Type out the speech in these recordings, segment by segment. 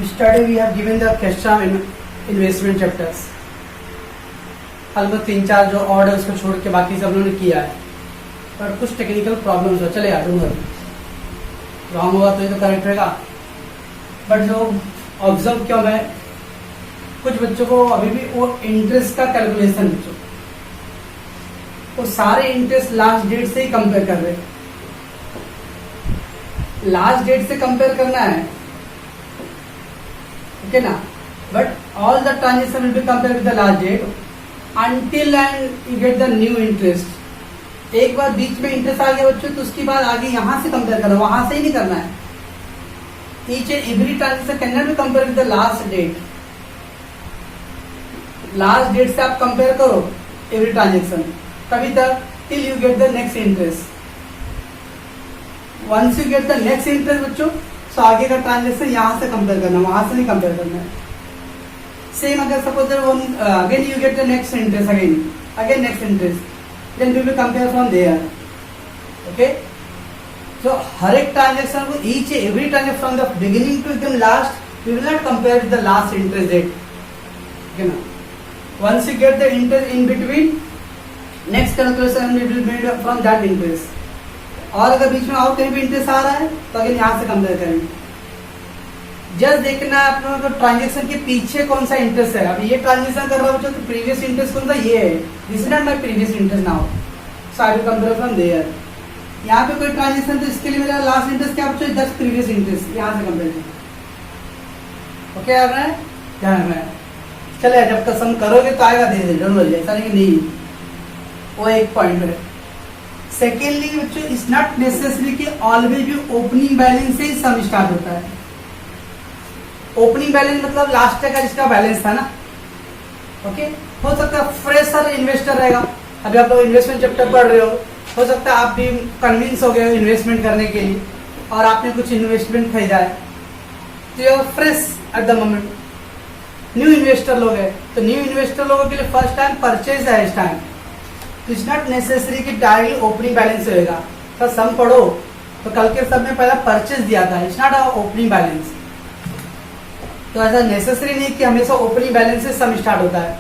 Yesterday we have given the question investment chapters. अलबत्त 3-4 जो और है उसको छोड़ के बाकी सब लोगों ने किया है, पर कुछ टेक्निकल प्रॉब्लम्स हो, चले यार रॉन्ग हुआ तो ये तो करेक्ट रहेगा। बट जो ऑब्जर्व किया मैं, कुछ बच्चों को अभी भी वो इंटरेस्ट का कैलकुलेशन, बच्चों वो सारे इंटरेस्ट लास्ट डेट से ही कंपेयर कर रहे हैं। लास्ट डेट से कंपेयर करना है, ओके ना, but all the transaction will be compare with the last date until and you get the new interest। एक बार बीच में इंटरेस्ट आ गया बच्चों, तो उसके बाद आगे यहाँ से कंपेयर करना, वहां से ही नहीं करना है। Each and every transaction can not be compare with the last date. Last date से आप कंपेयर करो एवरी ट्रांजेक्शन, कभी तक till you get the next interest. Once you get the next interest बच्चों, तो आगे का ट्रांजेक्शन यहाँ से कंपेयर करना, वहां से नहीं कंपेयर करना है। सेम अगर suppose again you get the next interest, again next interest, then we will compare from there. Okay, so हर एक ट्रांजेक्शन को, each every transaction from the beginning to एकदम last, we will not compare with the last interest date, okay ना। Once you get the interest in between, next calculation we will made from that interest. और अगर बीच में और कहीं भी interest आ रहा है तो अगेन यहाँ से कंपेयर करेंगे। जस्ट देखना है आप लोगों को ट्रांजेक्शन के पीछे कौन सा इंटरेस्ट है। अब ये ट्रांजेक्शन कर रहा हूँ तो प्रीवियस इंटरेस्ट कौन सा, ये है, this is not my previous interest now, so I will compare from there. यहाँ पे कोई ट्रांजेक्शन, तो इसके लिए मेरा लास्ट इंटरेस्ट क्या बच्चों, जस्ट प्रीवियस इंटरेस्ट, यहाँ से कंपेयर करें। ओके आ रहा है, ध्यान रखना है। चले जब कसम करोगे तो आएगा धीरे धीरे, डोंट वरी, ऐसा नहीं। वो एक पॉइंट है। सेकेंडली बच्चों, इट्स नॉट नेसेसरी कि ऑलवेज भी ओपनिंग बैलेंस से ही सम स्टार्ट होता है। ओपनिंग बैलेंस मतलब लास्ट का जिसका बैलेंस था ना, ओके। हो सकता है फ्रेशर इन्वेस्टर रहेगा, अभी आप लोग इन्वेस्टमेंट चैप्टर पढ़ रहे हो सकता है आप भी कन्विंस हो गए हो इन्वेस्टमेंट करने के लिए, और आपने कुछ इन्वेस्टमेंट खरीदा है, तो you are fresh at the moment. New investor लोग है, तो न्यू इन्वेस्टर लोगों के लिए फर्स्ट टाइम परचेज है इस टाइम, तो इट्स नॉट नेसेसरी कि डायरेक्टली ओपनिंग बैलेंस होएगा। तो सम पढ़ो तो कल के सब में पहला परचेज दिया था, it's not a opening balance. तो ऐसा नेसेसरी नहीं कि हमेशा ओपनिंग बैलेंस से सम स्टार्ट होता है।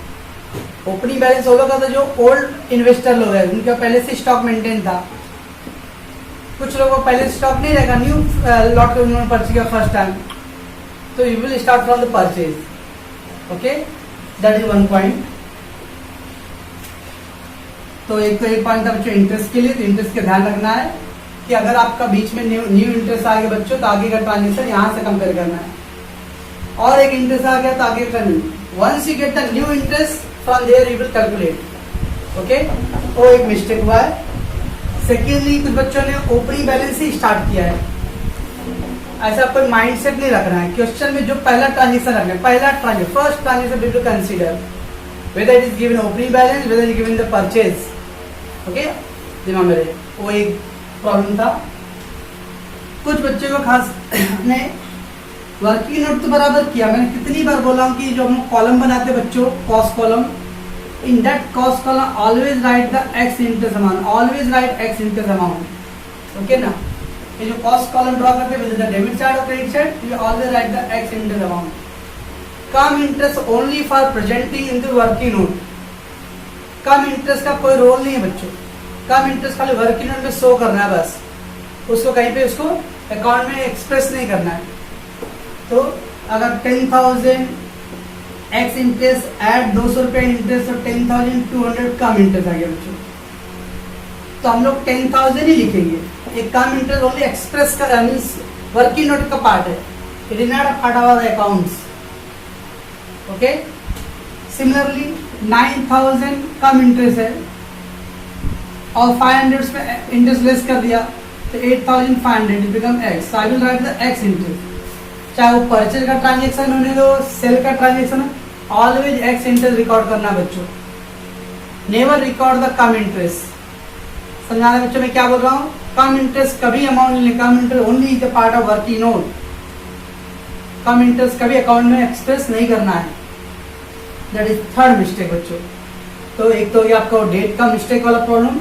ओपनिंग बैलेंस वो लोग का, तो जो ओल्ड इन्वेस्टर लोग हैं उनका पहले से स्टॉक मेंटेन था। कुछ लोगों को पहले स्टॉक नहीं रहेगा, न्यू लॉट उन्होंने परचेज किया फर्स्ट टाइम, तो you will start from the purchase. Okay, that is one point. तो एक पॉइंट था बच्चों इंटरेस्ट के लिए, तो इंटरेस्ट का ध्यान रखना है कि अगर आपका बीच में न्यू इंटरेस्ट आ गया बच्चों, तो आगे का ट्रांजेक्शन यहाँ से कंपेयर करना है। और एक इंटरेस्ट आ गया तो आगे का new, once you get the new interest from there you will calculate. Okay, वो एक मिस्टेक हुआ है। सेकेंडली कुछ बच्चों ने ओपनिंग बैलेंस से स्टार्ट किया है, ऐसा कोई माइंडसेट नहीं रखना है। क्वेश्चन में जो पहला ट्रांजेक्शन रखना है, पहला transaction, first transaction we will consider whether it is given opening balance, whether it is given the purchase। Okay, दिमाग में रहे, वो एक प्रॉब्लम था। कुछ बच्चों को खास ने वर्किंग नोट तो बराबर किया, मैंने कितनी बार बोला हूँ कि जो हम कॉलम बनाते बच्चों, cost column, in that cost column always right the x interest amount, always right x interest amount. Okay ना, ये जो कॉस्ट कॉलम ड्रॉ करते हैं विद द डेबिट साइड और credit side, you always right the x interest amount. Come interest only for presenting in the working note. Cum interest का कोई role नहीं है बच्चों, कम इंटरेस्ट खाली वर्किंग नोट में शो करना है बस, उसको कहीं पे उसको अकाउंट में एक्सप्रेस नहीं करना है। तो अगर 10,000 एक्स इंटरेस्ट ऐड 200 रुपये इंटरेस्ट, तो 10,200 कम इंटरेस्ट आ गया बच्चों, तो हम लोग 10,000 ही लिखेंगे। एक कम इंटरेस्ट ओनली एक्सप्रेस का मीन्स वर्किंग नोट का पार्ट है, it is not a part of the accounts. Okay, similarly 9,000 come interest है और 500 पे इंटरेस्ट लेस कर दिया, तो 8,500 become x, I will write the x interest. चाहे वो परचेज का ट्रांजेक्शन होने दो, सेल का transaction, always x interest record करना बच्चों, never record the cum interest. समझाना बच्चों मैं क्या बोल रहा हूँ, कम इंटरेस्ट कभी अमाउंट नहीं, cum interest only is a part of working note. Cum interest कभी अकाउंट में एक्सप्रेस नहीं करना है, दैट इज थर्ड मिस्टेक बच्चों। तो एक तो ये आपका डेट का मिस्टेक वाला प्रॉब्लम।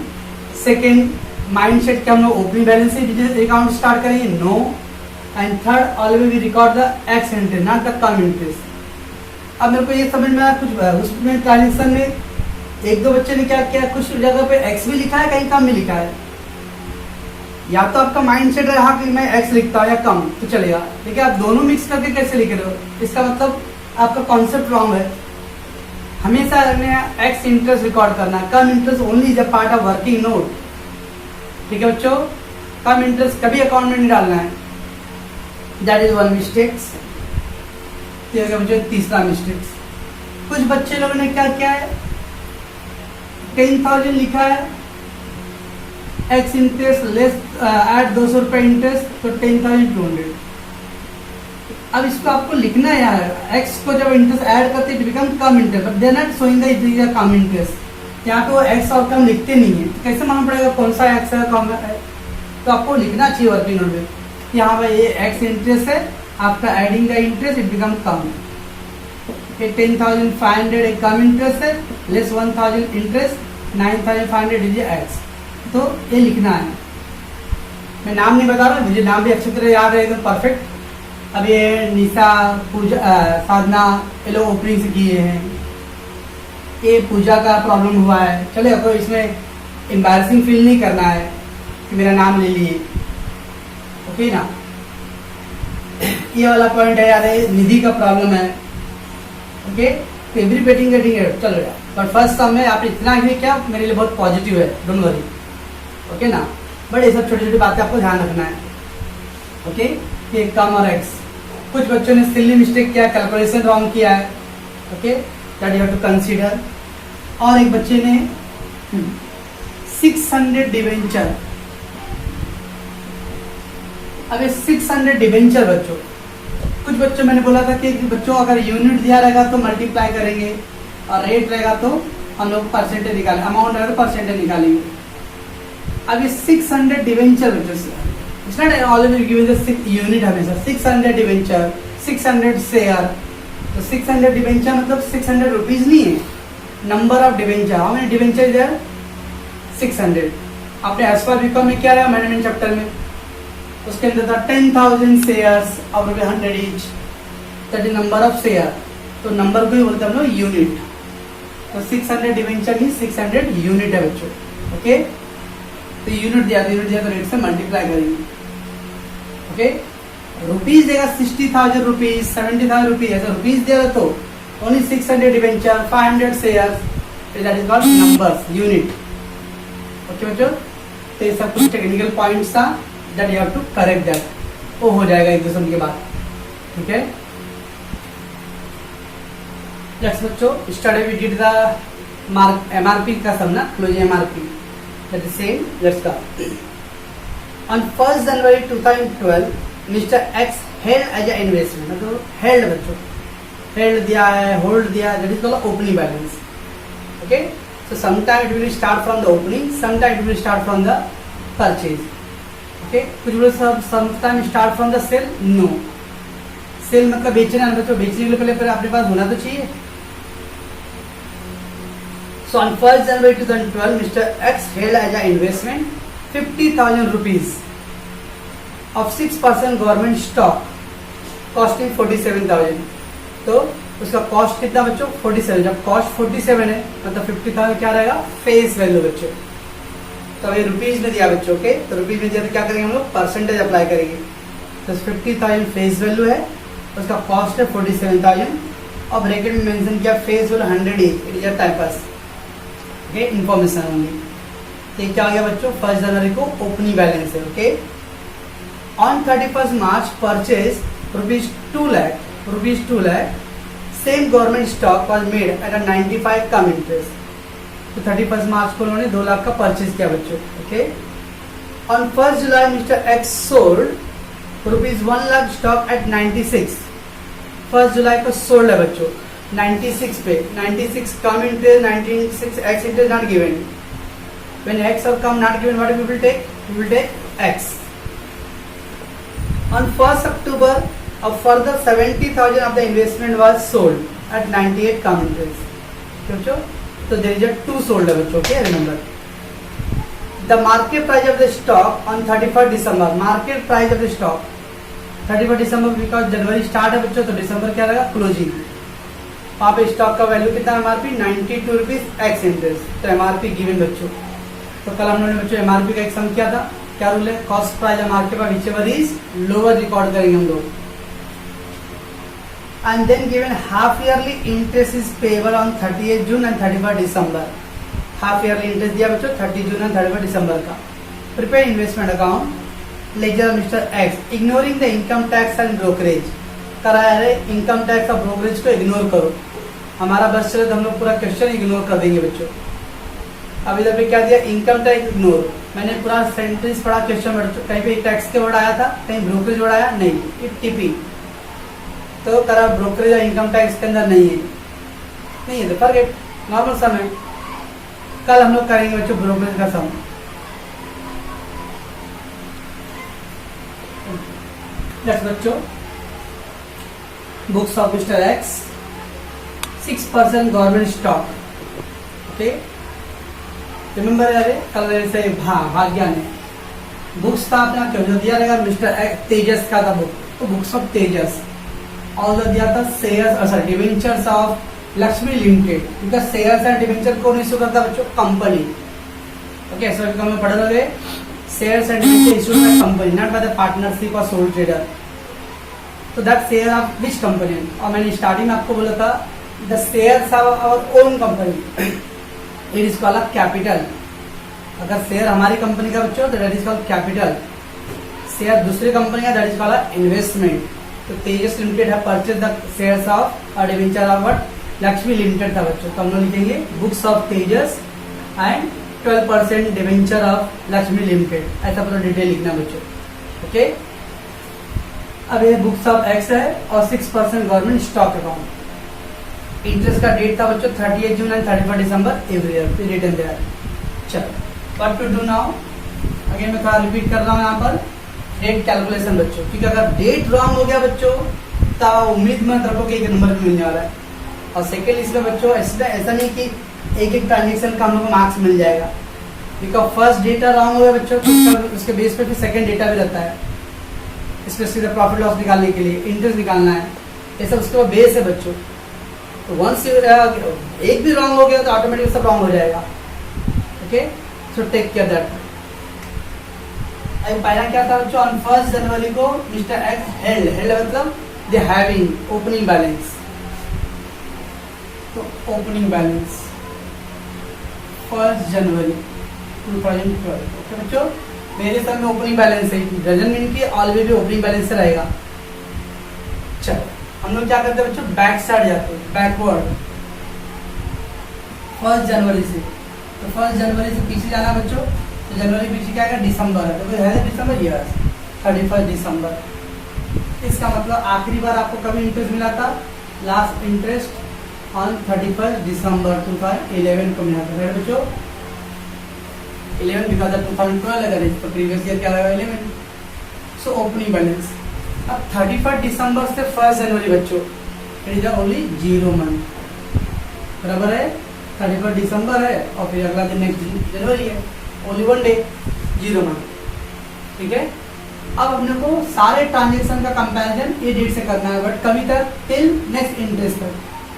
सेकेंड, माइंडसेट के हम लोग ओपनिंग बैलेंस से अकाउंट स्टार्ट करेंगे, no. And third always we record the x interest not the cum interest. अब मेरे को ये समझ में आया, कुछ उसमें ट्रांजेक्शन में एक दो बच्चे ने क्या किया, कुछ जगह पे एक्स भी लिखा है, कहीं कम भी लिखा है। या तो आपका माइंड सेट है हाँ कि मैं एक्स लिखता हूँ या कम तो चलेगा, लेकिन आप दोनों मिक्स करके कैसे लिख रहे हो, इसका मतलब आपका कॉन्सेप्ट रॉन्ग है। हमेशा हमें एक्स इंटरेस्ट रिकॉर्ड करना है, cum interest only is a part of working note. ठीक है बच्चों, कम इंटरेस्ट कभी अकाउंट में नहीं डालना है। That is one mistakes. बच्चों तीसरा मिस्टेक्स, कुछ बच्चे लोगों ने क्या किया है, 10,000 लिखा है, एक्स इंटरेस्ट लेस ऐड 200 रुपए इंटरेस्ट, तो 10,200। अब इसको आपको लिखना है यार, एक्स को जब इंटरेस्ट ऐड करते it become cum interest, but they are not showing the it is a cum interest. यहाँ पे वो एक्स और कम लिखते नहीं है, तो कैसे मालूम पड़ेगा कौन सा एक्स है कम है? तो आपको लिखना चाहिए वर्किंग नोट में, यहाँ पे ये एक्स इंटरेस्ट है, after adding the interest it become cum. 10,500 एक कम इंटरेस्ट है, लेस 1,000 इंटरेस्ट, 9,500 इज एक्स। तो ये लिखना है। मैं नाम नहीं बता रहा, मुझे नाम भी अच्छी तरह याद है एकदम परफेक्ट। अब ये निशा, पूजा, साधना, ये लोग ओपनिंग से किए हैं। ये पूजा का प्रॉब्लम हुआ है, चले आपको इसमें एम्बैरसिंग फील नहीं करना है कि मेरा नाम ले लिए, ओके ना। ये वाला पॉइंट है यार, निधि का प्रॉब्लम है, ओके। एवरी बेटिंग गेटिंग है, चल रहा। बट फर्स्ट सम में आप इतना ही क्या मेरे लिए बहुत पॉजिटिव है, डोंट वरी, ओके ना। बट ये सब छोटी छोटी बातें आपको ध्यान रखना है, ओके। ये कम और एक्स, कुछ बच्चों ने सिली मिस्टेक किया, कैलकुलेशन रॉन्ग किया है, okay, that you have to consider. और एक बच्चे ने 600 डिवेंचर, अब 600 डिवेंचर बच्चों, कुछ बच्चों मैंने बोला था कि बच्चों अगर यूनिट दिया रहेगा तो मल्टीप्लाई करेंगे, और रेट रहेगा तो हम लोग परसेंटेज निकालेंगे, अमाउंट रहेगा तो परसेंटेज निकालेंगे। अब ये 600 डिवेंचर बच्चों, it's not always given the unit, हमेशा 600 डिवेंचर, 600 शेयर। तो 600 डिवेंचर मतलब 600 रुपीज नहीं है, number of debenture. How many debenture is there? 600। आपने एज पर बीकॉम में क्या रहा मैनेजमेंट चैप्टर में, उसके अंदर था 10,000 shares of ₹100 each, that is number of share. तो नंबर को ही बोलते हैं हम लोग यूनिट। तो 600 डिवेंचर ही 600 यूनिट है बच्चों, ओके। तो यूनिट दिया तो रेट से मल्टीप्लाई करेंगे, ओके। रुपीज देगा 60,000 रुपीज, 70,000 रुपीज, ऐसा रुपीज देगा तो only 600 debenture, 500 shares, that is called numbers, unit, okay बच्चों। तो ये सब कुछ टेक्निकल पॉइंट्स था, that you have to correct that, वो हो जाएगा एक दूसरे के बाद, ठीक है। नेक्स्ट बच्चों, study we did the mark MRP का सम ना, close MRP, that is same, let's go. On 1 January 2012 mister X held as a investment, मतलब हेल्ड बच्चों, हेल्ड दिया है, होल्ड दिया, that is called opening balance, okay. So sometime it will start from the opening, sometime it will start from the purchase, okay. कुछ लोग sometime start from the sale, no. Sale मतलब बेचना है बच्चों, बेचने के लिए पहले अपने पास होना तो चाहिए। So on 1st January 2012, Mr. X held as an investment 50,000 rupees of 6% government stock costing 47,000। तो उसका कॉस्ट कितना बच्चों? 47। जब कॉस्ट 47 है मतलब 50,000 क्या रहेगा? फेस वैल्यू बच्चों। तो ये रुपीज में दिया बच्चों, ओके। तो रुपीज में दिया तो क्या करेंगे हम लोग? परसेंटेज अप्लाई करेंगे। तो 50,000 फेस वैल्यू है, उसका कॉस्ट है 47,000 और ब्रैकेट में मेंशन किया face value 100 it is time pass, okay, information होंगी। तो क्या आ गया बच्चों? 1 जनवरी को ओपनिंग बैलेंस है, okay. On 31 March purchase ₹2 lakh same government stock was made at 95 come interest. तो 31 मार्च को उन्होंने 2 लाख का परचेज किया बच्चों, okay. On 1 July mister X sold ₹1 lakh stock at 96। 1 जुलाई को सोल्ड है बच्चों 96 पे, 96 cum interest, 96 ex interest not given. When ex और cum not given, what we will take? We will take ex. On 1 October a further 70,000 of the investment was sold at 98 come interest, बच्चों। तो there is a 2 sold है बच्चों, okay, remember the market price of the stock on 31st December, market price of the stock 31 December, because January start है बच्चों, तो दिसंबर क्या रहेगा, closing. वहाँ पे स्टॉक का वैल्यू कितना एमआरपी 92 रुपीज एक्स इंटरेस्ट, तो एमआरपी गिवन बच्चों। तो कल हम लोगों ने बच्चों एमआरपी का एक सम किया था, क्या रूल है, कॉस्ट प्राइस एमआरपी का विचेवर इज लोअर रिकॉर्ड करेंगे हम लोग। And then given half yearly interest is payable on 30 June and 31 December. Half yearly interest दिया बच्चों 30 जून एंड 31 दिसंबर का। Prepare investment account ledger mister X, ignoring the income tax and brokerage. कराया है income tax और brokerage को ignore करो। हमारा बस चले तो हम लोग पूरा क्वेश्चन इग्नोर कर देंगे बच्चों। अब इधर पे क्या दिया, इनकम टैक्स इग्नोर। मैंने पूरा सेंटेंस पढ़ा क्वेश्चन बच्चों, कहीं पे टैक्स के वर्ड आया था, कहीं ब्रोकरेज वर्ड आया नहीं, इट टीपी। तो करा ब्रोकरेज और इनकम टैक्स के अंदर नहीं है तो फॉरगेट, नॉर्मल सम है। कल हम लोग करेंगे बच्चों ब्रोकरेज का सम। नेक्स्ट बच्चों, books of mister x, 6% government stock. Okay, remember यार कल से भाग्या ने बुक्स था अपना क्यों जो दिया रहेगा, मिस्टर एक्स तेजस का था बुक, तो बुक्स ऑफ तेजस। और जो दिया था shares debentures of Lakshmi limited, because shares and debenture कौन इश्यू करता है बच्चों, कंपनी। ओके, सो हम पढ़ रहे shares and debenture issued by company, not by the partnership और सोल ट्रेडर। तो that share of which company, और मैंने स्टार्टिंग में आपको बोला था the shares of our own company, it is called capital. अगर शेयर हमारी कंपनी का बच्चों तो that is called capital. Share दूसरी कंपनी का दैट इज कॉल्ड इन्वेस्टमेंट। तो तेजस लिमिटेड है परचेज द शेयर्स ऑफ और debenture of what, Lakshmi limited था बच्चों। तो हम लोग लिखेंगे books of Tejas and 12% debenture of Lakshmi limited, ऐसा पूरा डिटेल लिखना बच्चों। ओके, अब ये बुक्स ऑफ एक्स है और 6% गवर्नमेंट स्टॉक अकाउंट। इंटरेस्ट का डेट था बच्चों 30 June and 31 December every year, return there. चलो what to do now, again मैं थोड़ा रिपीट कर रहा हूँ यहाँ पर डेट कैलकुलेशन बच्चों, क्योंकि अगर डेट रॉन्ग हो गया बच्चों तो उम्मीद मत रखो कि एक नंबर मिलने वाला है। और सेकेंड इसमें बच्चों ऐसा नहीं कि एक एक ट्रांजेक्शन का हम लोग को मार्क्स मिल जाएगा, बिकॉज फर्स्ट डेटा रॉन्ग हो गया बच्चों तो उसके बेस पे फिर सेकेंड डेटा भी रहता है, स्पेशली प्रॉफिट लॉस निकालने के लिए इंटरेस्ट निकालना है, ये सब उसके बेस है बच्चों। तो वंस एक भी रॉन्ग हो गया तो ऑटोमेटिक सब रॉन्ग हो जाएगा। Okay, so take care that. पहला क्या था बच्चों, ऑन 1 जनवरी को मिस्टर एक्स हेल्ड मतलब दे हैविंग ओपनिंग बैलेंस। तो ओपनिंग बैलेंस 1 जनवरी 2012। ओके बच्चों, मेरे साथ में ओपनिंग बैलेंस है, डजंट मीन कि ऑलवेज भी ओपनिंग बैलेंस से रहेगा। चलो हम लोग क्या करते हैं बच्चों, बैक साइड जाते हैं, बैकवर्ड 1 जनवरी से। तो 1 जनवरी से पीछे जाना बच्चों, तो जनवरी पीछे क्या है, दिसंबर है, तो है दिसंबर, यस 31 दिसंबर। इसका मतलब आखिरी बार आपको कभी इंटरेस्ट मिला था, लास्ट इंटरेस्ट ऑन 31 दिसंबर 2011 को मिला था बच्चों। 11 बिकॉज ऑफ 2012 अगर इस प्रीवियस ईयर क्या रहेगा 11। सो ओपनिंग बैलेंस अब 31 दिसंबर से 1 जनवरी बच्चों, इट इज ओनली 0 मंथ, बराबर है। 31 दिसंबर है और फिर अगला दिन नेक्स्ट जनवरी है, ओनली 1 डे, 0 मंथ। ठीक है, अब अपने को सारे ट्रांजेक्शन का कंपैरिजन ये डेट से करना है, बट कभी तक टिल नेक्स्ट इंटरेस्ट तक।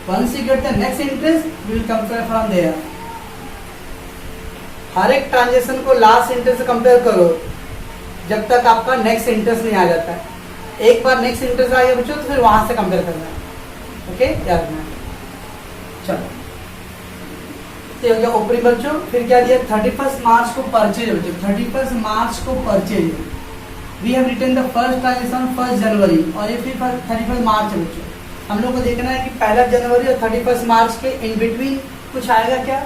Once you get the next interest we will compare from there. हर एक ट्रांजेक्शन को लास्ट इंटरेस्ट से कंपेयर करो जब तक आपका नेक्स्ट इंटरेस्ट नहीं आ जाता है। एक बार नेक्स्ट इंटरेस्ट आ गया बच्चों तो फिर वहां से कंपेयर करना है। ओके, याद रखना। चलो तो हो गया ओपनिंग बच्चों। फिर क्या दिया, 31 मार्च को परचेज बच्चों, 31 मार्च को purchase. We have written the first transaction 1 जनवरी और ये फिर 31 मार्च है बच्चों। हम लोग को देखना है कि 1 जनवरी और 31 मार्च के इन बिटवीन कुछ आएगा क्या।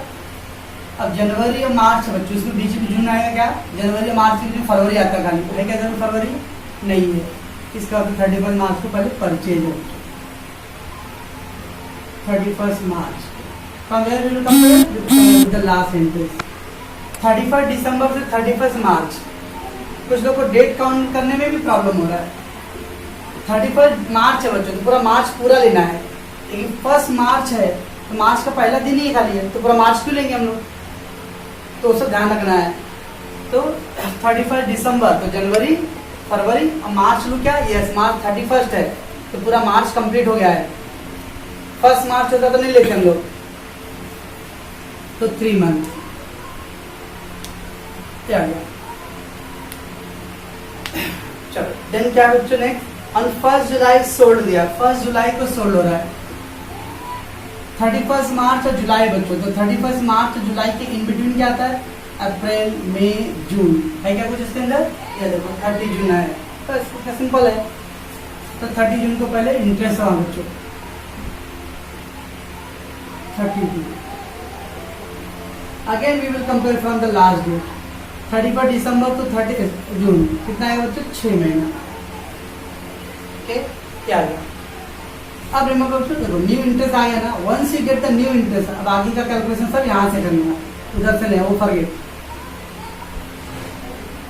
अब जनवरी और मार्च बच्चों, इसमें बीच में जून आएगा क्या, जनवरी और मार्च के बीच में फरवरी आता है खाली, है क्या जनवरी फरवरी नहीं है। इसका मतलब 31 मार्च को पहले परचेज है 31 मार्च। From where we will compare with the last interest. 31 दिसंबर से 31 मार्च। कुछ लोग को डेट काउंट करने में भी प्रॉब्लम हो रहा है। 31 मार्च है बच्चों, तो पूरा मार्च पूरा लेना है, लेकिन 1 मार्च है तो मार्च का पहला दिन ही खाली है, तो पूरा मार्च क्यों लेंगे हम लोग, तो उसका ध्यान रखना है। तो 31 दिसंबर तो जनवरी, फरवरी और मार्च लू क्या, यस मार्च 31 है तो पूरा मार्च कंप्लीट हो गया है। 1 मार्च होता तो नहीं लेते हम लोग, तो 3 मंथ क्या गया। चलो देन क्या बच्चों नेक्स्ट, ऑन 1 जुलाई सोल्ड दिया, 1 जुलाई को सोल्ड हो रहा है। 31 मार्च और जुलाई बच्चों, तो 31 मार्च और जुलाई के इन बिटवीन क्या आता है, अप्रैल मई जून है क्या कुछ इसके अंदर, ये देखो 30 जून है, बस इतना सिंपल है। तो 30 जून को पहले इंटरेस्ट हुआ बच्चों, 30 जून। Again we will compare from the last date, 31 December to 30 June कितना है बच्चों, 6 महीना। ओके क्या गया। अब रिमेंबर बच्चों देखो न्यू इंटरेस्ट आ गया ना, once you get the new interest, अब आगे का कैलकुलेशन सब यहाँ से करना है, उधर से नहीं, वो फॉरगेट।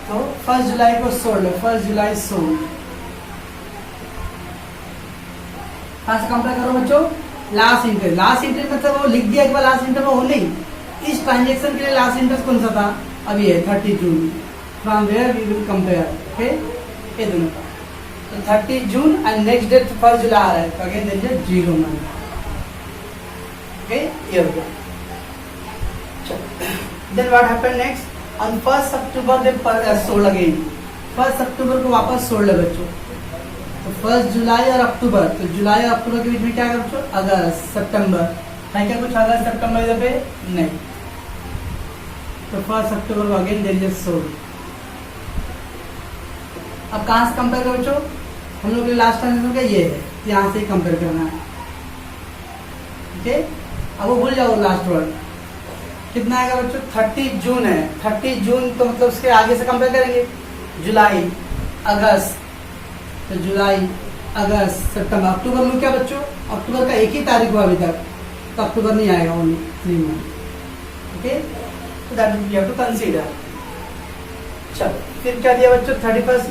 तो 1 जुलाई को सोल्ड, 1 जुलाई सोल्ड, कहां से कंपेयर करो बच्चों, लास्ट इंटरेस्ट। लास्ट इंटरेस्ट मतलब वो लिख दिया एक बार लास्ट इंटरेस्ट, वो नहीं, इस ट्रांजेक्शन के लिए लास्ट इंटरेस्ट कौन सा था, अभी है 30 जून, from where we will compare. Okay ये दोनों का, तो 30 June and next date 1 July आ रहा है, तो अगेन देंगे 0 मंथ। ओके ये हो गया। Then what happened next, on 1 October they sold again, 1 अक्टूबर को वापस सोल्ड है बच्चों। तो 1 जुलाई और अक्टूबर, तो जुलाई और अक्टूबर के बीच में क्या है बच्चों, अगस्त सितंबर है क्या कुछ, अगस्त सितंबर इधर पे नहीं, तो 1 अक्टूबर को अगेन देयर इज सोल्ड। अब कहां से कंपेयर करो बच्चों, हम लोग के लास्ट ट्रांजेक्शन का ये है, यहाँ से कंपेयर करना है। ठीक है अब वो भूल जाओ लास्ट वर्ड कितना आएगा बच्चों, 30 जून है, 30 जून तो मतलब उसके आगे से कंपेयर करेंगे, जुलाई अगस्त, तो जुलाई अगस्त सितंबर, अक्टूबर में क्या बच्चों, अक्टूबर का 1 ही तारीख हुआ अभी तक, तो अक्टूबर नहीं आएगा, ओनली 3 मंथ। ओके तो that we have to consider. चलो फिर क्या दिया बच्चों, 31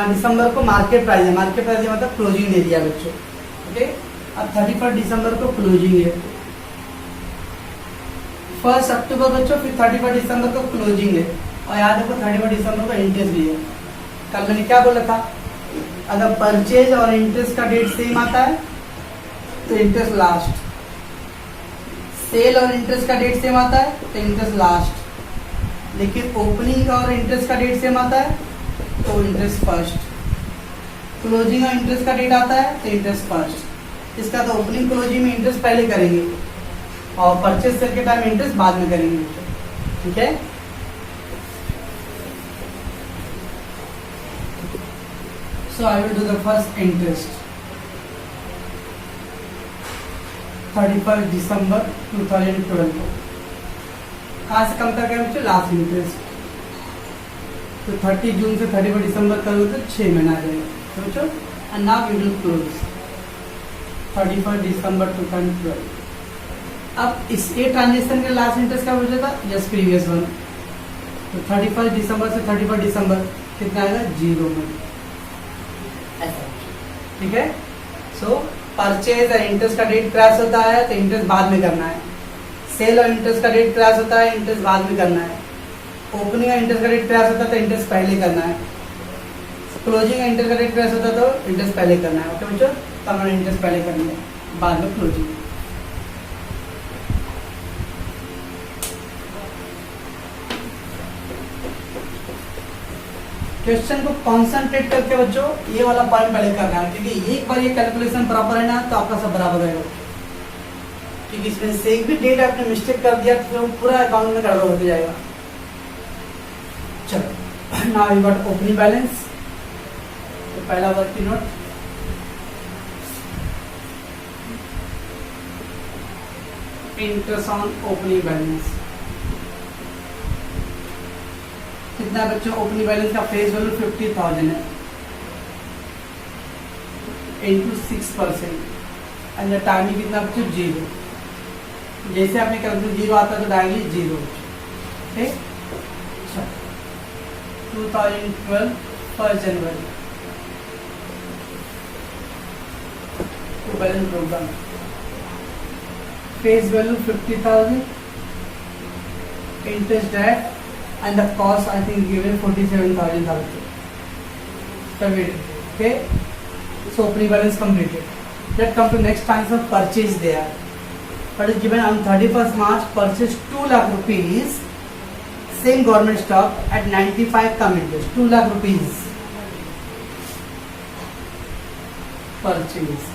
दिसंबर को मार्केट प्राइस है, मार्केट प्राइस मतलब क्लोजिंग दे दिया बच्चों। ओके अब 31 दिसंबर को क्लोजिंग है, 1 अक्टूबर बच्चों, फिर 31 दिसंबर को क्लोजिंग है, और याद रखो 31 दिसंबर को इंटरेस्ट भी है। कल मैंने क्या बोला था, अगर परचेज और इंटरेस्ट का डेट सेम आता है तो इंटरेस्ट लास्ट, सेल और इंटरेस्ट का डेट सेम आता है तो इंटरेस्ट लास्ट, लेकिन ओपनिंग और इंटरेस्ट का डेट सेम आता है तो इंटरेस्ट फर्स्ट, क्लोजिंग और इंटरेस्ट का डेट आता है तो इंटरेस्ट फर्स्ट। इसका तो ओपनिंग क्लोजिंग में इंटरेस्ट पहले करेंगे और परचेज सेल के टाइम इंटरेस्ट बाद में करेंगे। ठीक है so I will do the first interest 31 December 2012 को, कहाँ से कंपेयर करें बच्चों, लास्ट इंटरेस्ट, तो 30 जून से 31 दिसंबर करोगे तो 6 महीना आ जाएगा। तो बच्चों and now we will close 31 December 2012। अब इस ये ट्रांजेक्शन के लास्ट इंटरेस्ट क्या बचा था, जस्ट प्रीवियस वन, तो 31 दिसंबर से 31 दिसंबर कितना आएगा, 0 मंथ। ठीक है सो परचेज और इंटरेस्ट का डेट क्रैश होता है तो इंटरेस्ट बाद में करना है, सेल और इंटरेस्ट का डेट क्रैश होता है इंटरेस्ट बाद में करना है, ओपनिंग और इंटरेस्ट का डेट क्रैश होता है तो इंटरेस्ट पहले करना है, क्लोजिंग और इंटरेस्ट का डेट क्रैश होता है तो इंटरेस्ट पहले करना है। ओके बच्चों तो हमने इंटरेस्ट पहले करनी है, बाद में क्लोजिंग। क्वेश्चन को कॉन्सेंट्रेट करके बच्चों ये वाला पॉइंट पहले करना है, क्योंकि एक बार ये कैलकुलेशन प्रॉपर है ना तो आपका सब बराबर रहेगा। क्योंकि इसमें से एक भी डेट आपने मिस्टेक कर दिया तो वो पूरा अकाउंट में गड़बड़ होते जाएगा। चलो now we got opening balance, तो पहला वर्क की note, interest on opening balance कितना है बच्चों, ओपनिंग बैलेंस का फेस वैल्यू 50,000 है इंटू 6% एंड टाइमिंग कितना बच्चों 0, जैसे आपने कैलकुलेट 0 आता है तो डायरेक्टली 0। ठीक 2012 1 जनवरी तो balance program face value 50,000 interest date and the cost I think given 47,000 था। Okay, so opening balance completed. Let's come to next transfer purchase there. What is given on 31st March? Purchase 2 lakh rupees, same government stock at 95 come interest. 2 lakh rupees purchase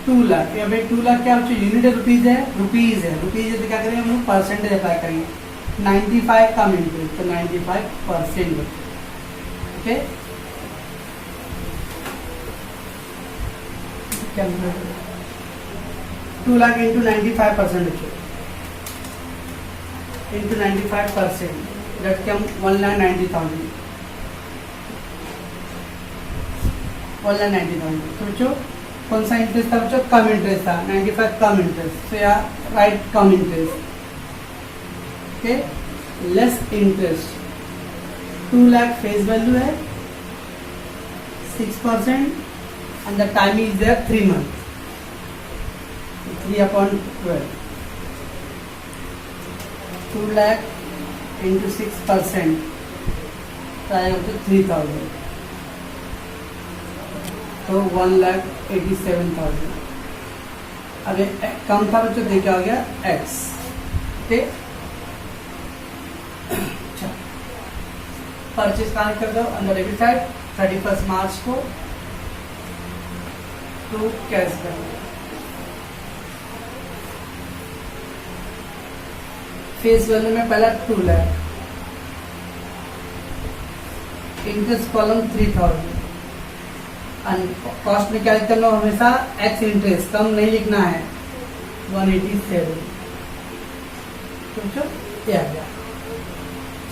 2 lakh. यहाँ पे 2 लाख क्या बच्चों unit है? Rupees है. Rupees है तो क्या करेंगे हम लोग? परसेंटेज अप्लाई करेंगे. 95 कम इंटरेस्ट तो 95%. Okay, calculator 2 lakh into 95% into 95% that come 1,90,000. 1,90,000. तो बच्चों कौन सा इंटरेस्ट था बच्चों? कम इंटरेस्ट था. 95 कम इंटरेस्ट. तो या right cum interest. Okay, less interest. 2 lakh face value है, 6% and the timing is there 3 months. 3/12. 2 lakh into 6% तो आएगा तो 3,000. तो 1,87,000. अभी कम था बच्चों, देखा आ गया x. ओके, परचेज कहाँ कर दो? अंदर डेबिट साइड 31 मार्च को तो कैश कर दो. फेस वैल्यू में पहला 2 lakh, interest column 3,000 and cost में क्या लिखते हैं हमेशा? X interest. कम नहीं लिखना है. 187. तो ये आ गया.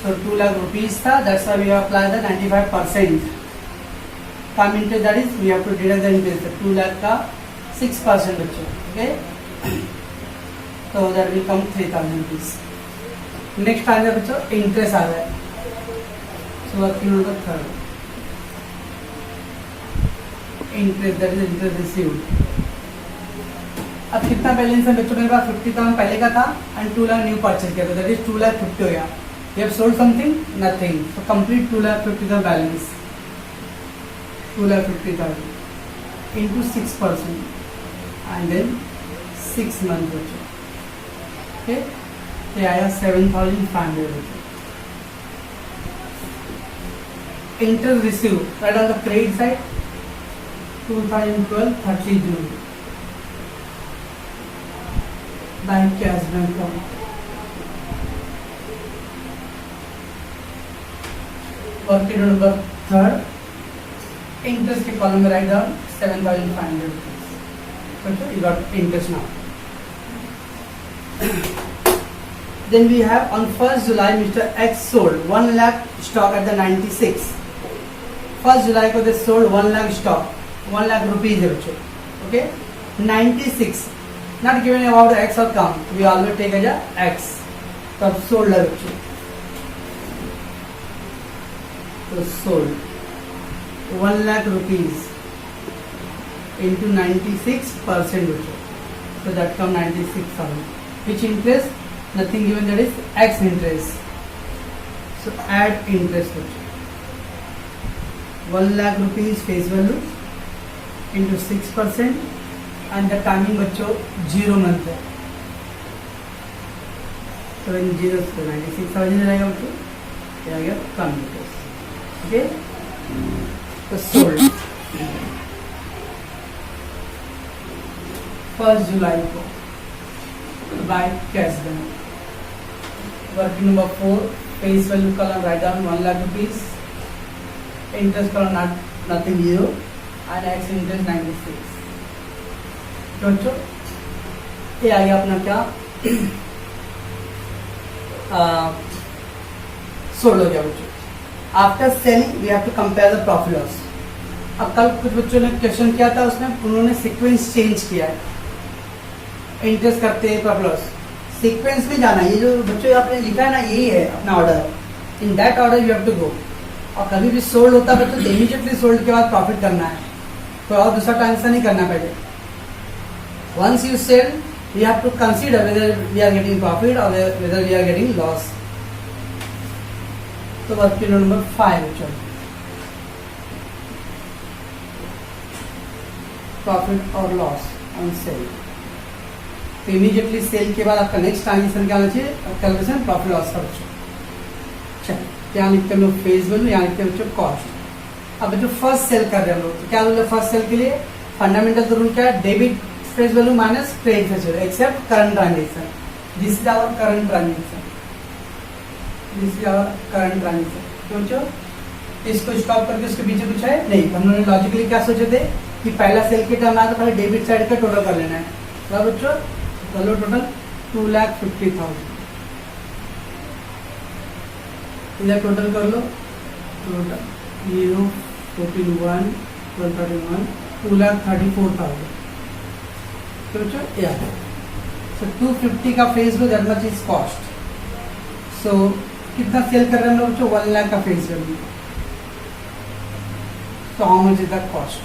So 2 lakh rupees था. That's why we have applied the 95%. Come into that is we have to deduct the interest. 2 lakh का 6% बच्चों. Okay. So that will come 3,000 rupees. Next आ गया बच्चों इंटरेस्ट आ गया. So working on the third. Interest, that is interest received. अब कितना balance है बच्चों? मेरे पास 50,000 पहले का था एंड 2 लाख न्यू परचेज किया था. दैट इज 2,50,000 हो गया. We have sold something, nothing. So complete 2,50,000 balance. 2,50,000 into 6% and then 6 months. Okay, so आया 7,500. Interest received right on the credit side 2012 30 June bank cash bank account. Working number 3rd, interest के column में write down 7,500 rupees. You got interest now. Then we have on 1st July Mr. X sold 1 lakh stock at the 96. 1st July को they sold 1 lakh stock, 1 lakh rupees है बच्चों. Okay, 96 not given about X or come, we always take as a X. तब sold है बच्चों. तो sold 1 lakh rupees into 96% bachcho. So that come 96,000. Which interest? Nothing given, that is X interest. So add interest bachcho. 1 lakh rupees face value into 6% and the timing bachcho 0 month है. So in 0 तो 96,000 रहेगा बच्चों. ये आ गया कम interest. Okay, तो sold 1st जुलाई को by cash bank. Working number 4, face value column write down 1 lakh rupees. Interest column nothing 0 and X interest 96. तो बच्चों ये आ गया अपना क्या सोल्ड हो गया बच्चों. After selling we have to compare the profit loss. अब कल कुछ बच्चों ने क्वेश्चन किया था, उसमें उन्होंने सीक्वेंस चेंज किया है. इंटरेस्ट करते हैं प्रॉफिट लॉस सीक्वेंस में जाना. ये जो बच्चों आपने लिखा है ना, यही है अपना order. In that order you have to go. और कभी भी सोल्ड होता है बच्चों, इमीडिएटली सोल्ड के बाद प्रॉफिट करना है. कोई और दूसरा ट्रांजेक्शन नहीं करना पहले. Once you sell you have to consider whether we are getting profit or whether we are getting loss. तो वर्किंग नोट नंबर 5 बच्चों, प्रॉफिट और लॉस ऑन सेल। तो इमीडिएटली सेल के बाद आपका नेक्स्ट ट्रांजेक्शन क्या होना चाहिए, कैलकुलेशन प्रॉफिट लॉस का बच्चों। चलिए यहाँ लिखते हैं लोग फेस वैल्यू, यहाँ लिखते हैं बच्चों कॉस्ट। अब बच्चों फर्स्ट सेल कर रहे हैं हम लोग, तो क्या बोले फर्स्ट सेल के लिए फंडामेंटल रूल क्या है, debit face value minus credit face value except current transaction. This is our current transaction, this is our current transaction. तो बच्चों इसको स्टॉप करके उसके पीछे कुछ है नहीं, हम लोगों ने लॉजिकली क्या सोचे थे कि पहला सेल के टर्म आया तो पहले डेबिट साइड का टोटल कर लेना है। तो बच्चों चलो टोटल 2,50,000 इधर टोटल कर लो, टोटल 0, 14,1, 12,31, 2,34,000। तो बच्चों या सो 250 का face value that much is cost. So कितना सेल कर रहे हैं हम लोग बच्चों, 1 लाख का face value. So how much is the cost?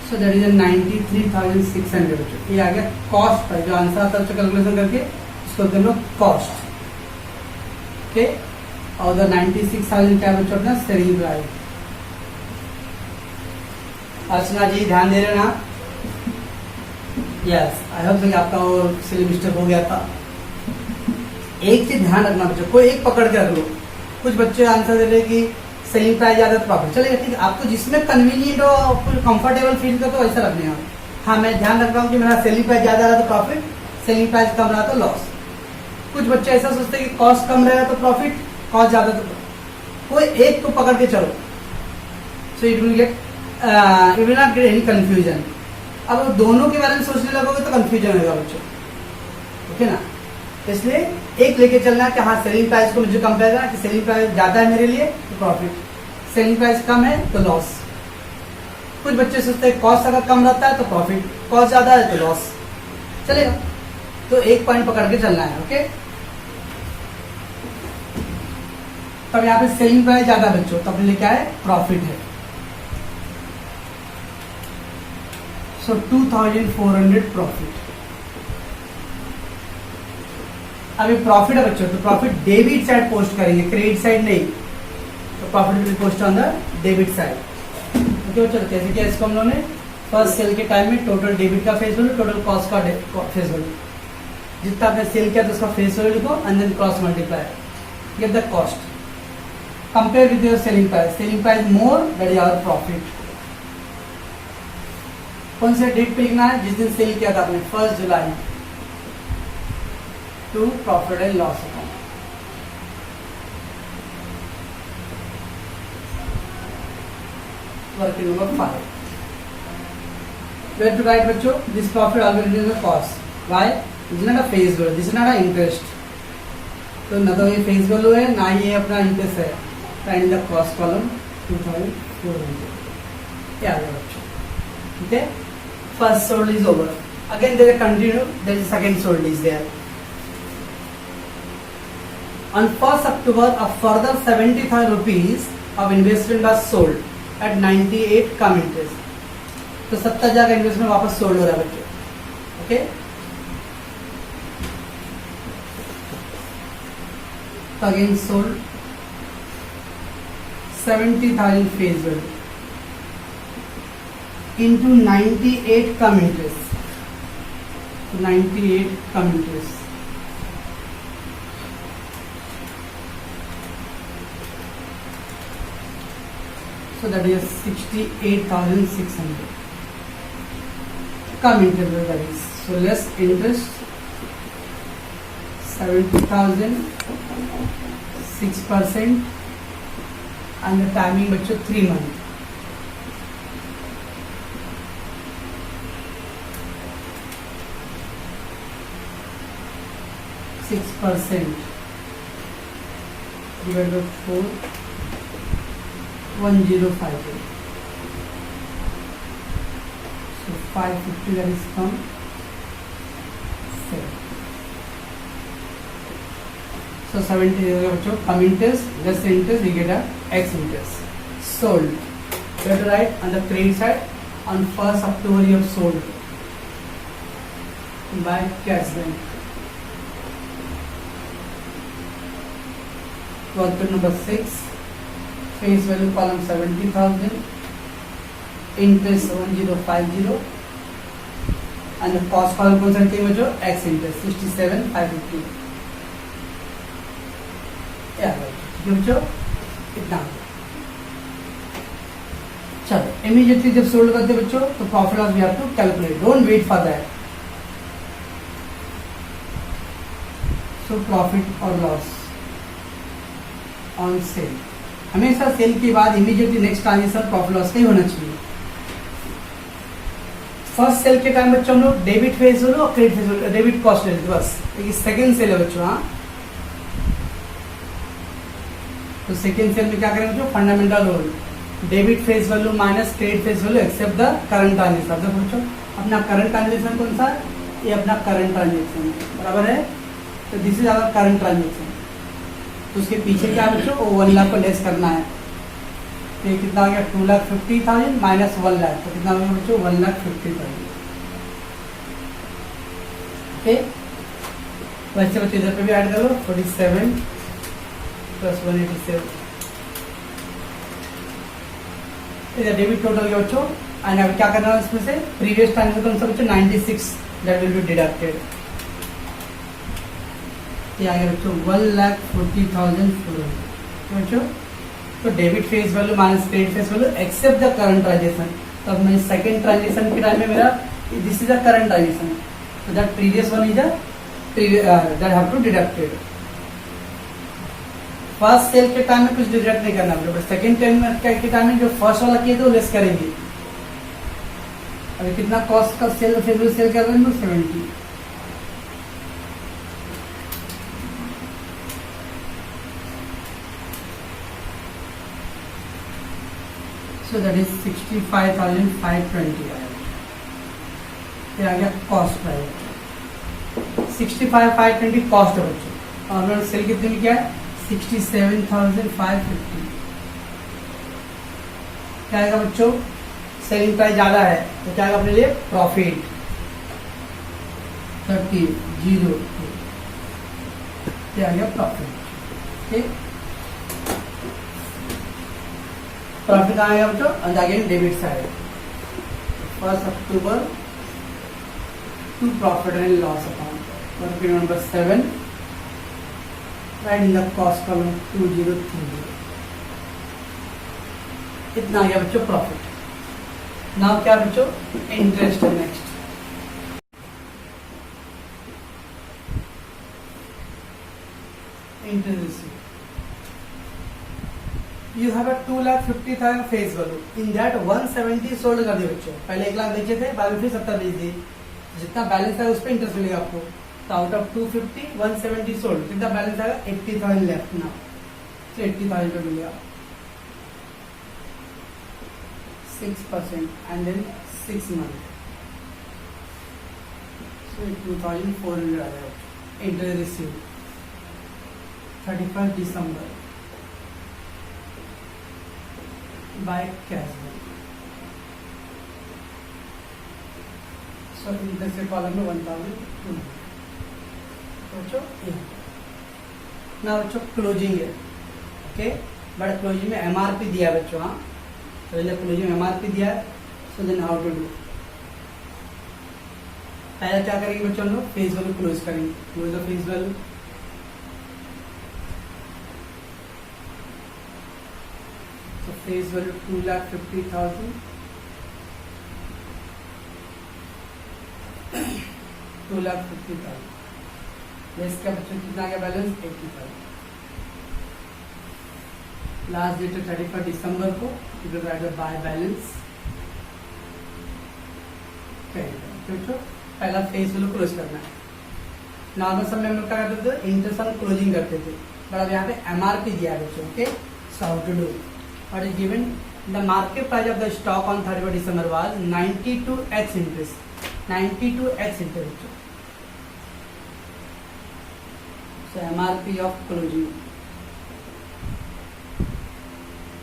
So that is a 93,600। ये आ गया कॉस्ट है, जो आंसर आता है उसको कैलकुलेशन करके इसको कर लो कॉस्ट। ओके, और द 96,000 क्या बच्चों अपना सेलिंग प्राइस। अर्चना जी ध्यान दे रहे ना, यस आई होप कि आपका वो सिली मिस्टेक हो गया था। एक चीज ध्यान रखना बच्चों, कोई एक पकड़ के रख लो। कुछ बच्चे आंसर दे रहे कि सेलिंग प्राइस ज्यादा तो प्रॉफिट, चलेगा ठीक है, आपको जिसमें कन्वीनियंट हो कंफर्टेबल फील कर तो ऐसा रखने हैं। हाँ मैं ध्यान रख रहा हूँ कि मेरा सेलिंग प्राइस ज्यादा रहा तो प्रॉफिट, सेलिंग प्राइस कम रहा तो लॉस। कुछ बच्चे ऐसा सोचते हैं कि कॉस्ट कम रहेगा तो प्रॉफिट, कॉस्ट ज्यादा तो प्रॉफिट। कोई एक को पकड़ के चलो, so it will not get any confusion. अब दोनों के बारे में सोचने लगोगे तो कंफ्यूजन होगा बच्चों, ओके ना। इसलिए एक लेके चलना कि हाँ सेलिंग प्राइस को मुझे कम करना कि सेलिंग प्राइस ज्यादा है मेरे लिए तो प्रॉफिट, सेलिंग प्राइस कम है तो लॉस। कुछ बच्चे सोचते हैं कॉस्ट अगर कम रहता है तो प्रॉफिट, कॉस्ट ज्यादा है तो लॉस, चलेगा। तो एक पॉइंट पकड़ के चलना है, ओके। तब यहाँ पे सेलिंग प्राइस ज्यादा बच्चों, तब लिए क्या है प्रॉफिट है। सो 2,400 प्रॉफिट। अभी प्रॉफिट है बच्चों, तो प्रॉफिट डेबिट साइड पोस्ट करेंगे, क्रेडिट साइड नहीं। तो profit will post on the debit side, okay बच्चों। कैसे किया इसको हम लोगों ने, फर्स्ट सेल के टाइम में टोटल डेबिट का फेस वैल्यू, टोटल कॉस्ट का फेस वैल्यू, जितना आपने सेल किया तो उसका फेस वैल्यू लिखो and then cross multiply, get the cost, compare with your selling price. Selling price more that is our profit. कौन से डेट पे लिखना है, जिस दिन सेल किया था आपने, 1 जुलाई, to profit and loss account. Working number 5, where to write बच्चों, this profit already in the cost, why this is not a face value, this is not a interest। तो ना तो ये फेस वैल्यू है ना ये अपना इंटरेस्ट है, फाइंड द कॉस्ट कॉलम 2,400। क्या आ गया बच्चों, ठीक है। First sold is over, again there continue, there is second sold is there. On 1st October, a further 70,000 rupees of investment was sold at 98 come interest. तो 70,000 का investment वापस sold हो रहा है बच्चों, ओके। तो again sold 70,000 face value into 98 come interest, 98 come interest. So that is 68,600 come interval, that is so less interest 70,000 6% and the timing बच्चों 3 month। %6 divided by 4, 1058। So 550 that is come 7। So 70 बच्चों cum interest, less interest, we get a x interest sold। You have to write on the credit side, on 1st October you have sold by cash bank. Workbook number 6, face value column 70,000, interest 1050, and the cost column कौन सा रखेंगे बच्चों? X interest 67,550. बच्चों इतना। चलो immediately जब sold करते बच्चों तो profit loss we have to calculate, don't wait for that. So profit और लॉस ऑन सेल, हमेशा सेल के बाद immediately next transaction profit loss का ही होना चाहिए। फर्स्ट सेल के टाइम बच्चों हम लोग डेबिट फेज हो और क्रेडिट फेज हो, डेबिट कॉस्ट ले बस। सेकेंड सेल है बच्चों, हाँ तो सेकेंड सेल में क्या करेंगे बच्चों? Fundamental role, debit face value minus credit face value except the current transaction. तो बच्चों अपना करंट ट्रांजेक्शन कौन सा? ये अपना करंट ट्रांजेक्शन बराबर है, तो this is our current transaction. तो उसके पीछे क्या बच्चों? वो 1 लाख को लेस करना है, तो ये कितना हो गया? 2,50,000 माइनस 1 लाख, तो कितना हो गया बच्चों? 1,50,000। ओके, वैसे बच्चों इधर पे भी ऐड कर लो, 47 प्लस 187, इधर डेबिट टोटल के बच्चों। एंड अब क्या करना है इसमें से? प्रीवियस ट्रांजेक्शन से बच्चों 96 दैट विल बी डिडक्टेड। ये आ गया बच्चों 1,40,400 बच्चों। तो debit face value minus credit face value except the current transaction. तो अब मैं सेकंड ट्रांजेक्शन के टाइम में मेरा this is the current transaction, तो that previous one is that have to deducted. First sale के टाइम में कुछ डिडक्ट नहीं करना पड़ेगा, सेकंड के टाइम में जो फर्स्ट वाला किए थे वो लेस करेंगे। अभी कितना कॉस्ट का सेल फेब्रुअरी सेल कर रहे हैं? 70। So that is 65,520 ये आ गया कॉस्ट प्राइस। 65,520 कॉस्ट है बच्चों, और सेल कितने में क्या है? 67,550। क्या आएगा बच्चों? सेलिंग प्राइस ज्यादा है तो क्या आएगा अपने लिए? प्रॉफिट 30,002, ये आ गया प्रॉफिट। ठीक, प्रॉफिट कहाँ आएगा बच्चों? And again debit side, 1st October to profit and loss account. Working number 7, write in the cost column 2030। इतना आ गया बच्चों प्रॉफिट। नाउ क्या बच्चों? इंटरेस्ट है next. Interest you have a 2,50,000 face value, in that 170 sold कर दिए बच्चों। पहले 1 लाख बेचे थे, बाद में फिर 70 बेच दिए, जितना बैलेंस है उस पर इंटरेस्ट मिलेगा आपको। तो आउट ऑफ 250 170 सोल्ड, कितना बैलेंस आएगा? 80,000 लेफ्ट ना, तो 80,000 पे मिलेगा 6% एंड देन 6 मंथ, सो 2,400 आ जाएगा। Interest receive 31 December by cash. So interest column में 1,200 बच्चों। ना बच्चों क्लोजिंग है, ओके, बट क्लोजिंग में एमआरपी दिया है बच्चों। हाँ, तो जब क्लोजिंग में एमआरपी दिया है, so then how to do? पहले क्या करेंगे बच्चों? हम लोग फेस वैल्यू क्लोज करेंगे। क्लोज द फेस वैल्यू, तो फेस वैल्यू 2,50,000 2,50,000 लेस का बच्चों कितना गया बैलेंस? 80,000। लास्ट डेट है 31 दिसंबर को, बाय बैलेंस बच्चों। पहला फेस वैल्यू क्लोज करना है। नॉर्मल समय हम लोग क्या करते थे? इंटरेस्ट हम क्लोजिंग करते थे, बट अब यहाँ पे एमआरपी दिया है बच्चों। Okay, so how to do? What is given? The market price of the stock on 31 December was 92x interest, 92x interest. So MRP of closing,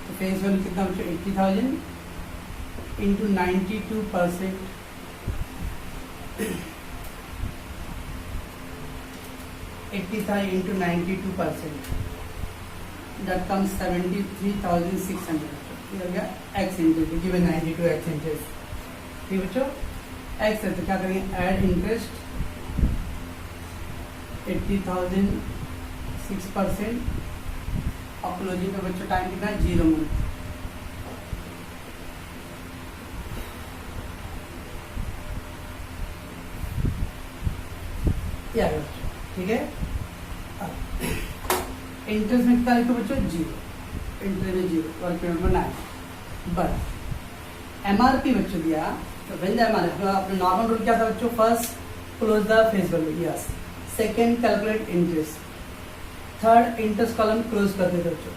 तो फेस वैल्यू कितना बच्चों? 80,000 into 92%, into 92%, that comes 73,600. ये हो गया x interest, given 92 x interest. ठीक बच्चों, x है तो क्या करेंगे, ऐड इंटरेस्ट 80,006%, और क्लोजिंग का बच्चों टाइम कितना है, 0 मंथ। ये आ गया बच्चों, ठीक है। इंटरेस्ट में कितना लिखो बच्चों, 0, इंटरेस्ट में 0, वर्क पेमेंट में 9। बट एमआरपी बच्चों दिया तो वेन एमआरपी अपने नॉर्मल रूल क्या था बच्चों, first close the face value, yes, second calculate interest, third interest column close कर देते बच्चों,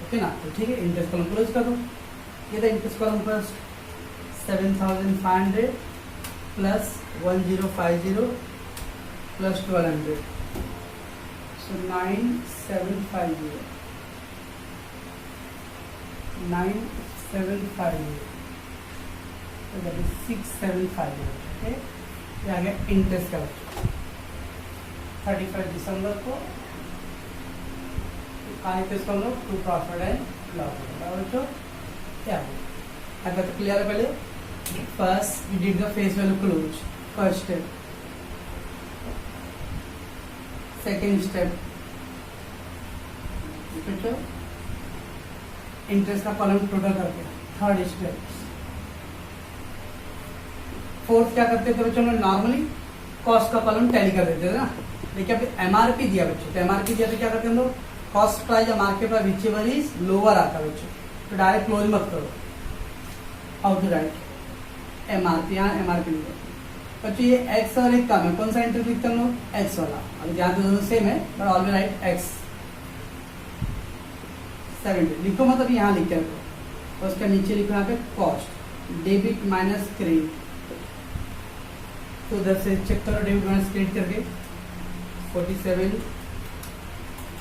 ओके ना। तो ठीक है, इंटरेस्ट कॉलम क्लोज करो। ये था interest column first 7,500 plus 1050 plus 1200, so 9750, 9750, so that is 6750, okay। ये आ गया इंटरेस्ट का बच्चों। 31 दिसंबर को इंटरेस्ट हम लोग टू प्रॉफिट एंड लॉस बच्चों, क्या अगर तो क्लियर है। पहले first we did the face value close, first step, second step बच्चों इंटरेस्ट का कॉलम टोटल करके, थर्ड स्टेप, फोर्थ क्या करते थे बच्चों, नॉर्मली कॉस्ट का कॉलम टैली कर देते थे ना। देखिए अब एमआरपी दिया बच्चों, तो एमआरपी दिया तो क्या करते हैं हम लोग, कॉस्ट प्राइस या market price whichever is lower आता है बच्चों, तो डायरेक्ट क्लोज मत करो। हाउ टू राइट एमआरपी, यहाँ एमआरपी लिखो बच्चों। ये एक्स और एक कम है, कौन सा इंटरेस्ट लिखते हैं हम लोग, एक्स वाला। अब यहाँ तो दोनों सेम है, बट ऑलवेज राइट एक्स 70 लिखो, मतलब यहाँ लिख के रखो, और उसके नीचे लिखो यहाँ पे कॉस्ट, डेबिट माइनस क्रेडिट। तो उधर से चेक करो, डेबिट माइनस क्रेडिट करके 47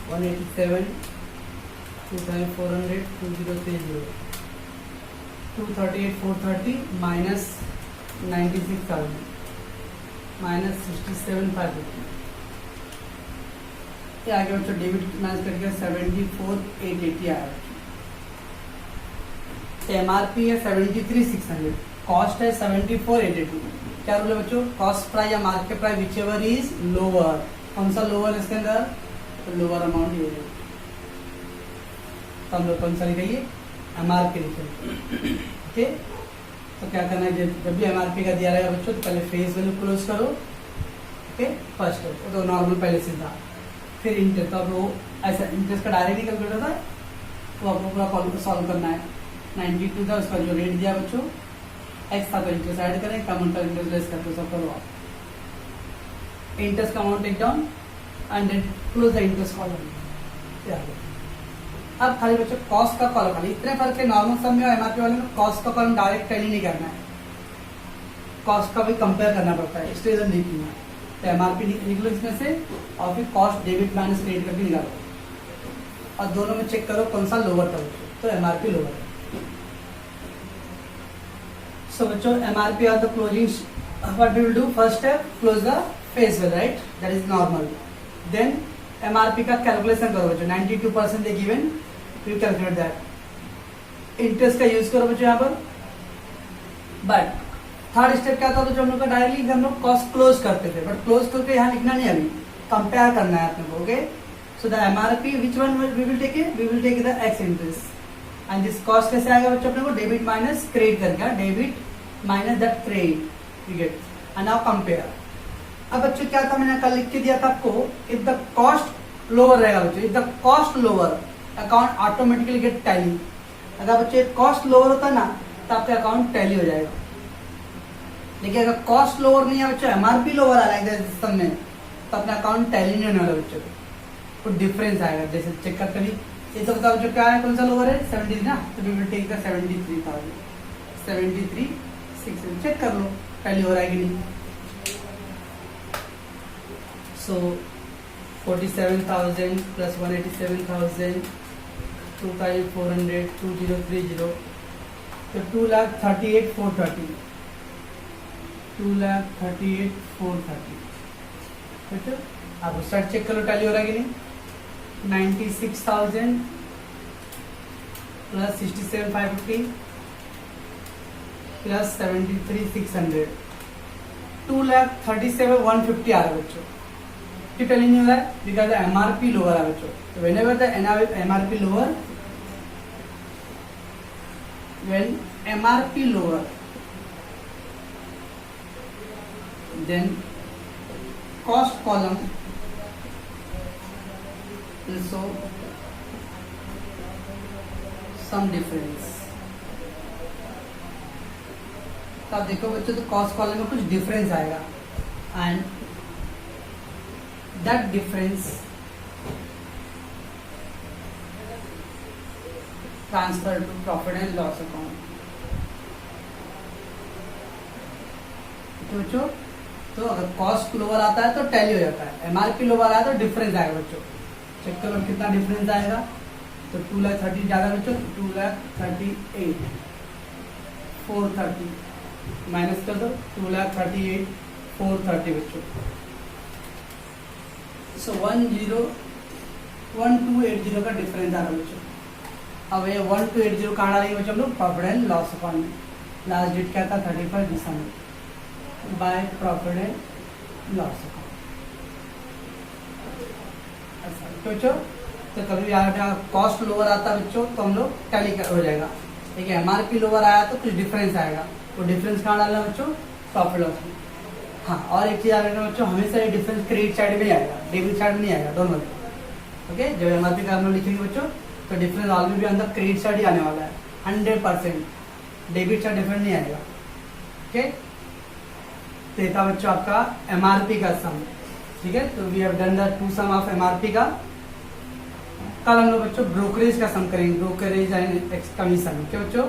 187 2400 2030 238 430 माइनस 96,000 माइनस 67,550। ये आगे बच्चों डेबिट माइनस करके 74,880 आया बच्चों। एमआरपी है 73,600, कॉस्ट है 74,880। क्या रूल है बच्चों, कॉस्ट प्राइस या market price whichever is lower. कौन सा लोअर इसके अंदर, तो लोअर अमाउंट ये है, तो हम लोग कौन सा लिखेंगे, एमआरपी लिखेंगे, ओके। तो क्या करना है, जब भी एमआरपी का दिया रहेगा बच्चों, तो पहले फेस वैल्यू क्लोज करो, ओके, फर्स्ट तो नॉर्मल पहले सीधा, फिर इंटरेस्ट। तो अब वो ऐसा इंटरेस्ट का डायरेक्ट कैलकुलेट होता है, तो आपको पूरा प्रॉब्लम को सॉल्व करना है। 92 था, उसका जो रेट दिया बच्चों एक्स था, तो इंटरेस्ट ऐड करें, कम का इंटरेस्ट लेस करके सब करो आप। इंटरेस्ट का amount take down and then close the interest column. अब खाली बच्चों कॉस्ट का कॉलम, खाली इतने फर्क है नॉर्मल सम में और एमआरपी वाले में, कॉस्ट का कॉलम डायरेक्ट टैली नहीं करना है, कॉस्ट का भी कंपेयर करना पड़ता है, इसलिए इधर लिखना है। तो एमआरपी लिख लो इसमें से, और फिर कॉस्ट डेबिट माइनस क्रेडिट करके निकालो, और दोनों में चेक करो कौन सा लोअर था बच्चों, तो एमआरपी लोअर है। सो बच्चों एमआरपी और the closing, what we will do, first step close the face value, right, that is normal. Then MRP का कैलकुलेशन करो बच्चों, 92% दे गिवन, फिर कैलकुलेट दैट। इंटरेस्ट का यूज करो बच्चों यहाँ पर। बट थर्ड स्टेप क्या था, तो जो हम लोग का डायरेक्टली हम लोग कॉस्ट क्लोज करते थे, बट क्लोज करके यहाँ लिखना नहीं, अभी कंपेयर करना है अपने को, okay. So the MRP which one we will take it, we will take the x interest, and this cost कैसे आएगा बच्चों अपने को, डेबिट माइनस क्रेडिट करके, debit minus that credit, you get, and now compare. अब बच्चों क्या था, मैंने कल लिख के दिया था आपको, इफ द कॉस्ट लोअर रहेगा बच्चों, if the cost lower account automatically gate tally. अगर बच्चे कॉस्ट लोअर होता ना, तो आपका अकाउंट टैली हो जाएगा। देखिए अगर कॉस्ट लोअर नहीं है बच्चों, एमआरपी लोअर आ रहा है सिस्टम में, तो अपना अकाउंट टैली नहीं होने वाला बच्चों को, कुछ डिफरेंस आएगा। जैसे चेक करते भी, ये तो बताओ जो क्या है, कौन सा लोअर है, 70 ना, तो we will take the 73,000, 73,600, check कर लो टैली हो रहा है कि नहीं। So 47,000 plus 187,000, 2,400, 2030, तो 2,38,430, 2,38,430। ठीक है, आप स्टार्ट चेक करो टैली हो रहा है कि नहीं। 96,000 प्लस 67,550 प्लस 73,600, 2,37,150 आ रहा है बच्चों। क्यों टैली नहीं हो रहा है? बिकॉज एमआरपी लोअर है बच्चों। तो whenever the MRP lower, when MRP lower, then cost column will show some difference। तो आप देखो बच्चों, तो कॉस्ट कॉलम में कुछ डिफरेंस आएगा, and that difference transfer to profit and loss account. बच्चों, तो अगर कॉस्ट लोअर आता है तो टैली हो जाता है, एमआरपी लोअर आया तो डिफरेंस आएगा बच्चों। चेक करो कितना डिफरेंस आएगा। तो 2,30,000 ज्यादा बच्चों, 2,38,430 माइनस कर दो, 2,38,430 बच्चों। सो 1280 का डिफरेंस आ रहा है बच्चों। अब ये 1280 कहाँ डालेंगे बच्चों हम लोग? प्रॉफिट एंड लॉस अकाउंट में। लास्ट डेट क्या था? 31 December, by profit and loss account. ऐसा तो बच्चों, तो कभी यहाँ कॉस्ट लोअर आता है बच्चों तो हम लोग टैली हो जाएगा। ठीक है, एमआरपी लोअर आया तो कुछ डिफरेंस आएगा, वो डिफरेंस कहाँ डालना बच्चों? प्रॉफिट लॉस में। हाँ, और एक चीज आएगा बच्चों, हमेशा ये डिफरेंस क्रेडिट साइड में आएगा, डेबिट साइड में नहीं आएगा, दोनों में। ओके, जब एमआरपी का हम लोग लिखेंगे बच्चों तो डिफरेंस ऑलरेडी भी अंदर क्रेडिट साइड ही आने वाला है 100%, डेबिट साइड डिफरेंस नहीं आएगा। ओके, तो ये था बच्चों आपका एमआरपी का सम। ठीक है, तो we have done the 2 sum of MRP का। कल हम लोग बच्चों ब्रोकरेज का सम करेंगे, ब्रोकरेज एंड कमीशन। ओके बच्चों।